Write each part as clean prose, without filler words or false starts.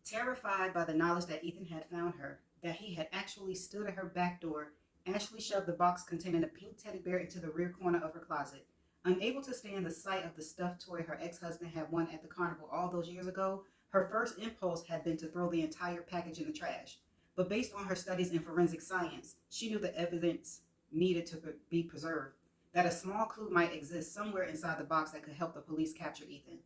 Terrified by the knowledge that Ethan had found her, that he had actually stood at her back door, Ashley shoved the box containing a pink teddy bear into the rear corner of her closet. Unable to stand the sight of the stuffed toy her ex husband had won at the carnival all those years ago, her first impulse had been to throw the entire package in the trash. But based on her studies in forensic science, she knew the evidence needed to be preserved, that a small clue might exist somewhere inside the box that could help the police capture Ethan.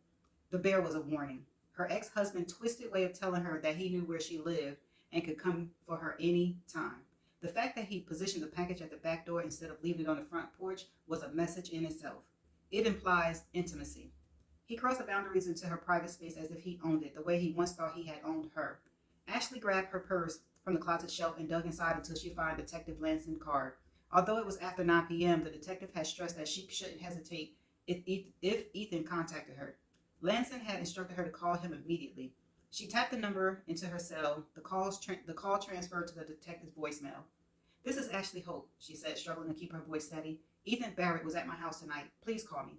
The bear was a warning. Her ex husband's twisted way of telling her that he knew where she lived and could come for her any time. The fact that he positioned the package at the back door instead of leaving it on the front porch was a message in itself. It implies intimacy. He crossed the boundaries into her private space as if he owned it, the way he once thought he had owned her. Ashley grabbed her purse from the closet shelf and dug inside until she found Detective Lanson's card. Although it was after 9 p.m., the detective had stressed that she shouldn't hesitate if Ethan contacted her. Lanson had instructed her to call him immediately. She tapped the number into her cell. The call transferred to the detective's voicemail. "This is Ashley Hope," she said, struggling to keep her voice steady. "Ethan Barrett was at my house tonight. Please call me."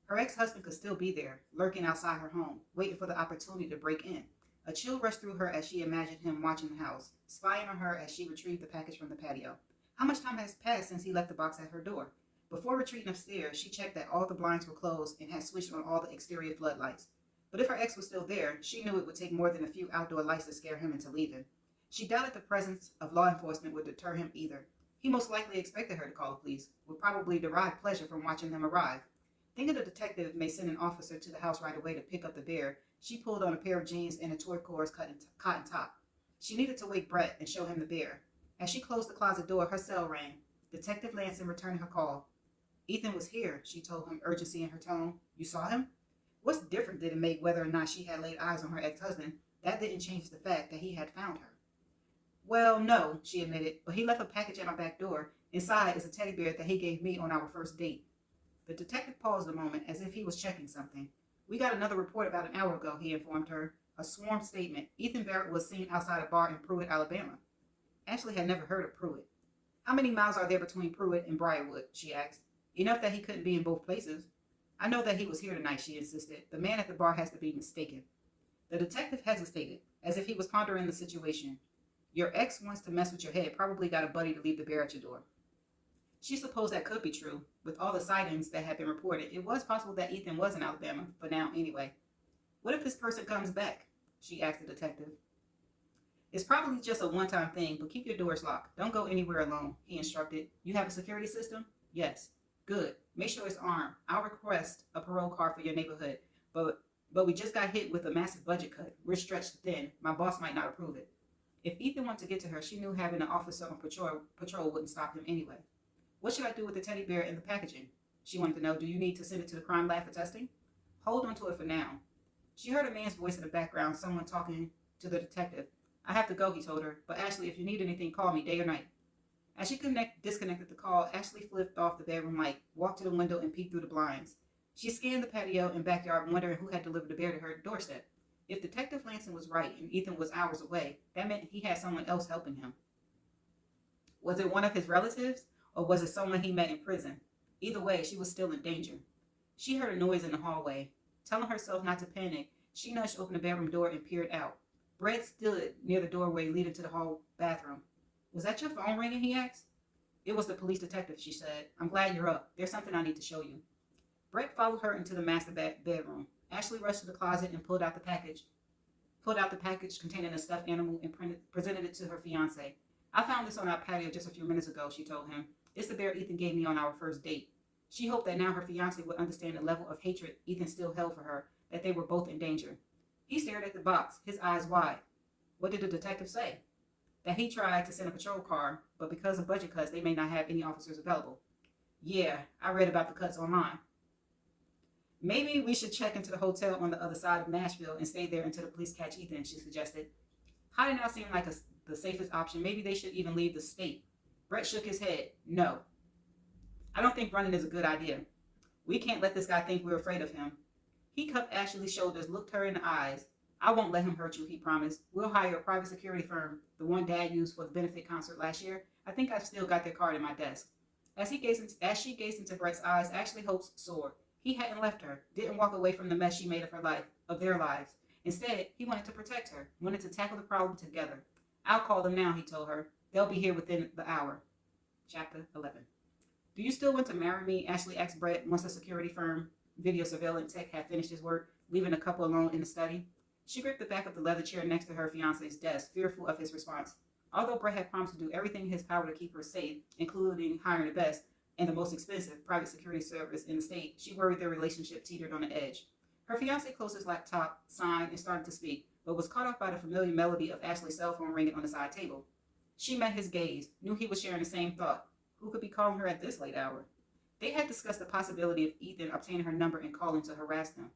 Her ex-husband could still be there, lurking outside her home, waiting for the opportunity to break in. A chill rushed through her as she imagined him watching the house, spying on her as she retrieved the package from the patio. How much time has passed since he left the box at her door? Before retreating upstairs, she checked that all the blinds were closed and had switched on all the exterior floodlights. But if her ex was still there, she knew it would take more than a few outdoor lights to scare him into leaving. She doubted the presence of law enforcement would deter him either. He most likely expected her to call the police, would probably derive pleasure from watching them arrive. Thinking the detective may send an officer to the house right away to pick up the bear, she pulled on a pair of jeans and a turquoise cotton top. She needed to wake Brett and show him the bear. As she closed the closet door, her cell rang. Detective Lanson returned her call. "Ethan was here," she told him, urgency in her tone. "You saw him?" What's different did it make whether or not she had laid eyes on her ex-husband? That didn't change the fact that he had found her. "Well, no," she admitted, "but he left a package at my back door. Inside is a teddy bear that he gave me on our first date." The detective paused a moment as if he was checking something. "We got another report about an hour ago," he informed her. "A sworn statement. Ethan Barrett was seen outside a bar in Pruitt, Alabama." Ashley had never heard of Pruitt. "How many miles are there between Pruitt and Briarwood?" she asked. "Enough that he couldn't be in both places." "I know that he was here tonight," she insisted. "The man at the bar has to be mistaken." The detective hesitated, as if he was pondering the situation. "Your ex wants to mess with your head. Probably got a buddy to leave the bear at your door." She supposed that could be true. With all the sightings that had been reported, it was possible that Ethan was in Alabama, for now anyway. "What if this person comes back?" she asked the detective. "It's probably just a one-time thing, but keep your doors locked. Don't go anywhere alone," he instructed. "You have a security system?" "Yes." "Good. Make sure it's armed. I'll request a parole card for your neighborhood, but we just got hit with a massive budget cut. We're stretched thin. My boss might not approve it." If Ethan wanted to get to her, she knew having an officer on patrol wouldn't stop him anyway. "What should I do with the teddy bear and the packaging?" She wanted to know. "Do you need to send it to the crime lab for testing?" "Hold on to it for now." She heard a man's voice in the background, someone talking to the detective. "I have to go," he told her. "But Ashley, if you need anything, call me day or night." As she disconnected the call, Ashley flipped off the bedroom light, walked to the window, and peeked through the blinds. She scanned the patio and backyard, wondering who had delivered the bear to her doorstep. If Detective Lanson was right and Ethan was hours away, that meant he had someone else helping him. Was it one of his relatives, or was it someone he met in prison? Either way, she was still in danger. She heard a noise in the hallway. Telling herself not to panic, she nudged open the bedroom door and peered out. Brett stood near the doorway leading to the hall bathroom. "Was that your phone ringing?" he asked. "It was the police detective," she said. "I'm glad you're up. There's something I need to show you." Brett followed her into the master bedroom. Ashley rushed to the closet and pulled out the package containing a stuffed animal and presented it to her fiance. "I found this on our patio just a few minutes ago," she told him. "It's the bear Ethan gave me on our first date." She hoped that now her fiance would understand the level of hatred Ethan still held for her, that they were both in danger. He stared at the box, his eyes wide. What did the detective say? That he tried to send a patrol car, but because of budget cuts, they may not have any officers available. "Yeah, I read about the cuts online." "Maybe we should check into the hotel on the other side of Nashville and stay there until the police catch Ethan," she suggested. Hiding out seemed like the safest option. Maybe they should even leave the state. Brett shook his head. "No, I don't think running is a good idea. We can't let this guy think we're afraid of him." He cupped Ashley's shoulders, looked her in the eyes. "I won't let him hurt you," he promised. "We'll hire a private security firm, the one Dad used for the benefit concert last year. I think I've still got their card in my desk." As she gazed into Brett's eyes, Ashley hopes soared. He hadn't left her, didn't walk away from the mess she made of her life, of their lives. Instead, he wanted to protect her, wanted to tackle the problem together. I'll call them now, he told her. They'll be here within the hour. Chapter 11. Do you still want to marry me? Ashley asked Brett once the security firm video surveillance tech had finished his work, leaving the couple alone in the study. She gripped the back of the leather chair next to her fiancé's desk, fearful of his response. Although Brett had promised to do everything in his power to keep her safe, including hiring the best and the most expensive private security service in the state, she worried their relationship teetered on the edge. Her fiancé closed his laptop, signed, and started to speak, but was caught off by the familiar melody of Ashley's cell phone ringing on the side table. She met his gaze, knew he was sharing the same thought. Who could be calling her at this late hour? They had discussed the possibility of Ethan obtaining her number and calling to harass them.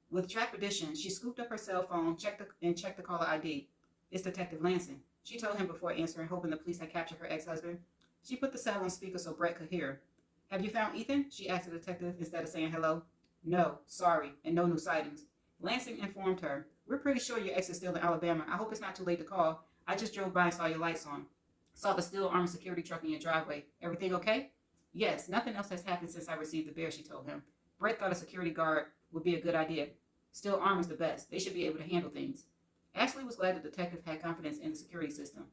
With trepidation, she scooped up her cell phone, checked the caller ID. It's Detective Lansing, she told him before answering, hoping the police had captured her ex-husband. She put the cell on speaker so Brett could hear her. Have you found Ethan? She asked the detective instead of saying hello. No, sorry, and no new sightings. Lansing informed her. We're pretty sure your ex is still in Alabama. I hope it's not too late to call. I just drove by and saw your lights on. Saw the still armed security truck in your driveway. Everything okay? Yes, nothing else has happened since I received the bear, she told him. Brett thought a security guard would be a good idea. Still armed is the best. They should be able to handle things. Ashley was glad the detective had confidence in the security system.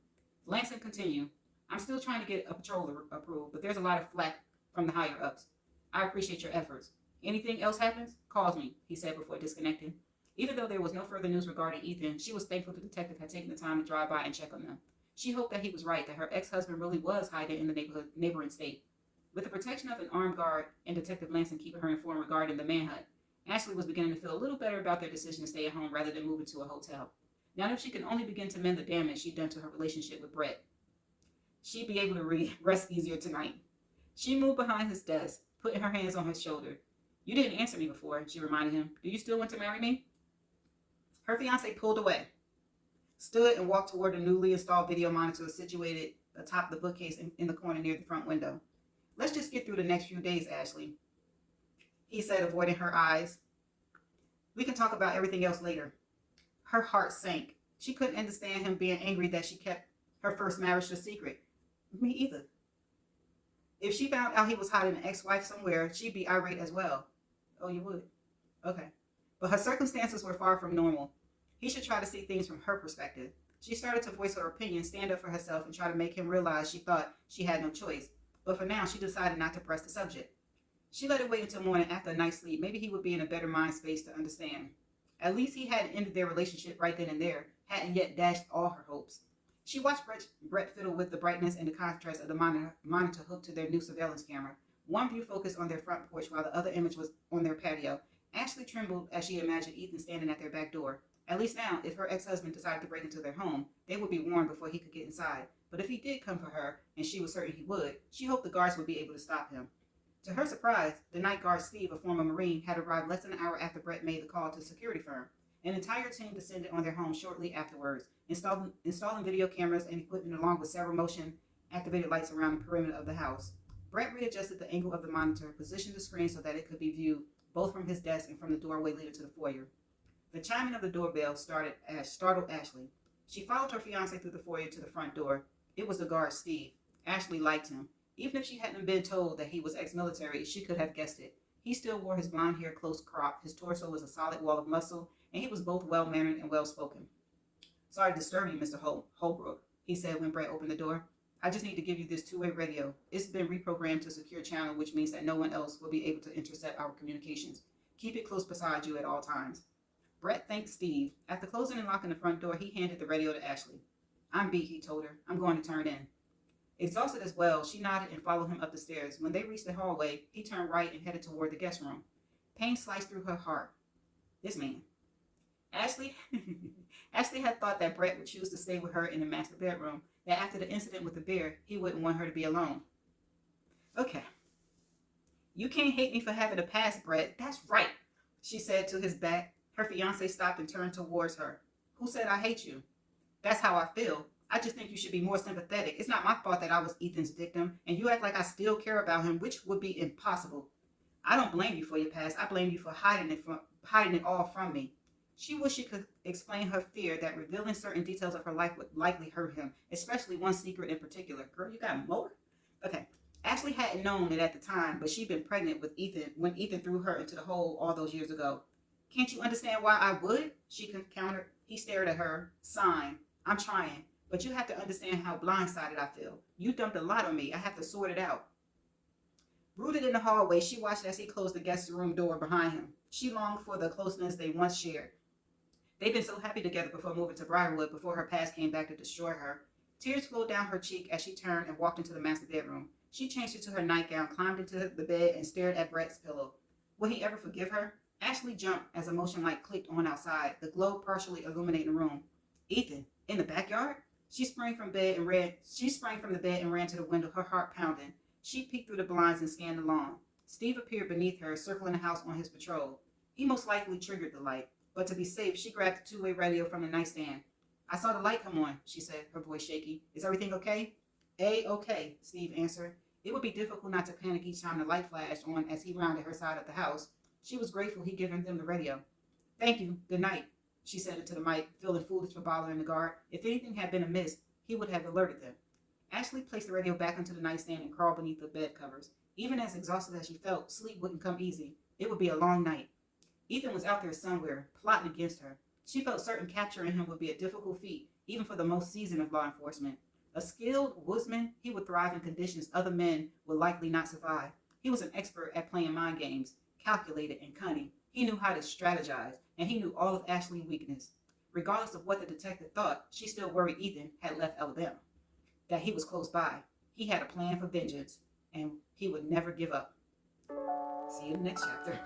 Lansing continued. I'm still trying to get a patrol approved, but there's a lot of flack from the higher-ups. I appreciate your efforts. Anything else happens, calls me, he said before disconnecting. Even though there was no further news regarding Ethan, she was thankful the detective had taken the time to drive by and check on them. She hoped that he was right, that her ex-husband really was hiding in the neighboring state. With the protection of an armed guard and Detective Lansing keeping her informed regarding the manhunt, Ashley was beginning to feel a little better about their decision to stay at home rather than moving to a hotel. Now that she could only begin to mend the damage she'd done to her relationship with Brett, she'd be able to rest easier tonight. She moved behind his desk, putting her hands on his shoulder. You didn't answer me before, she reminded him. Do you still want to marry me? Her fiancé pulled away, stood and walked toward the newly installed video monitor situated atop the bookcase in the corner near the front window. Let's just get through the next few days, Ashley, he said, avoiding her eyes. We can talk about everything else later. Her heart sank. She couldn't understand him being angry that she kept her first marriage a secret. Me either. If she found out he was hiding an ex-wife somewhere, she'd be irate as well. Oh, you would? Okay. But her circumstances were far from normal. He should try to see things from her perspective. She started to voice her opinion, stand up for herself, and try to make him realize she thought she had no choice. But for now, she decided not to press the subject. She let it wait until morning after a night's sleep. Maybe he would be in a better mind space to understand. At least he hadn't ended their relationship right then and there, hadn't yet dashed all her hopes. She watched Brett fiddle with the brightness and the contrast of the monitor hooked to their new surveillance camera. One view focused on their front porch while the other image was on their patio. Ashley trembled as she imagined Ethan standing at their back door. At least now, if her ex-husband decided to break into their home, they would be warned before he could get inside. But if he did come for her, and she was certain he would, she hoped the guards would be able to stop him. To her surprise, the night guard Steve, a former Marine, had arrived less than an hour after Brett made the call to the security firm. An entire team descended on their home shortly afterwards, installing video cameras and equipment along with several motion-activated lights around the perimeter of the house. Brett readjusted the angle of the monitor, positioned the screen so that it could be viewed both from his desk and from the doorway leading to the foyer. The chiming of the doorbell startled Ashley. She followed her fiancé through the foyer to the front door. It was the guard, Steve. Ashley liked him. Even if she hadn't been told that he was ex-military, she could have guessed it. He still wore his blonde hair close cropped, his torso was a solid wall of muscle, and he was both well-mannered and well-spoken. Sorry to disturb you, Mr. Holbrook, he said when Brett opened the door. I just need to give you this two-way radio. It's been reprogrammed to secure channel, which means that no one else will be able to intercept our communications. Keep it close beside you at all times. Brett thanked Steve. After closing and locking the front door, he handed the radio to Ashley. I'm beat, he told her. I'm going to turn in. Exhausted as well, she nodded and followed him up the stairs. When they reached the hallway, he turned right and headed toward the guest room. Pain sliced through her heart. This man. Ashley had thought that Brett would choose to stay with her in the master bedroom, that after the incident with the bear, he wouldn't want her to be alone. Okay. You can't hate me for having a past, Brett. That's right, she said to his back. Her fiancé stopped and turned towards her. Who said I hate you? That's how I feel. I just think you should be more sympathetic. It's not my fault that I was Ethan's victim, and you act like I still care about him, which would be impossible. I don't blame you for your past. I blame you for hiding it all from me. She wished she could explain her fear that revealing certain details of her life would likely hurt him, especially one secret in particular. Girl, you got more? Okay. Ashley hadn't known it at the time, but she'd been pregnant with Ethan when Ethan threw her into the hole all those years ago. Can't you understand why I would? She countered. He stared at her. Sign. I'm trying. But you have to understand how blindsided I feel. You dumped a lot on me. I have to sort it out. Rooted in the hallway, she watched as he closed the guest room door behind him. She longed for the closeness they once shared. They'd been so happy together before moving to Briarwood, before her past came back to destroy her. Tears flowed down her cheek as she turned and walked into the master bedroom. She changed into her nightgown, climbed into the bed, and stared at Brett's pillow. Would he ever forgive her? Ashley jumped as a motion light clicked on outside, the glow partially illuminating the room. Ethan, in the backyard? She sprang from the bed and ran to the window, her heart pounding. She peeked through the blinds and scanned the lawn. Steve appeared beneath her, circling the house on his patrol. He most likely triggered the light, but to be safe, she grabbed the two-way radio from the nightstand. I saw the light come on, she said, her voice shaky. Is everything okay? Okay, Steve answered. It would be difficult not to panic each time the light flashed on as he rounded her side of the house. She was grateful he'd given them the radio. Thank you. Good night, she said into the mic, feeling foolish for bothering the guard. If anything had been amiss, he would have alerted them. Ashley placed the radio back into the nightstand and crawled beneath the bed covers. Even as exhausted as she felt, sleep wouldn't come easy. It would be a long night. Ethan was out there somewhere, plotting against her. She felt certain capturing him would be a difficult feat, even for the most seasoned of law enforcement. A skilled woodsman, he would thrive in conditions other men would likely not survive. He was an expert at playing mind games, calculated and cunning. He knew how to strategize, and he knew all of Ashley's weakness. Regardless of what the detective thought, she still worried Ethan had left Alabama, that he was close by. He had a plan for vengeance, and he would never give up. See you in the next chapter.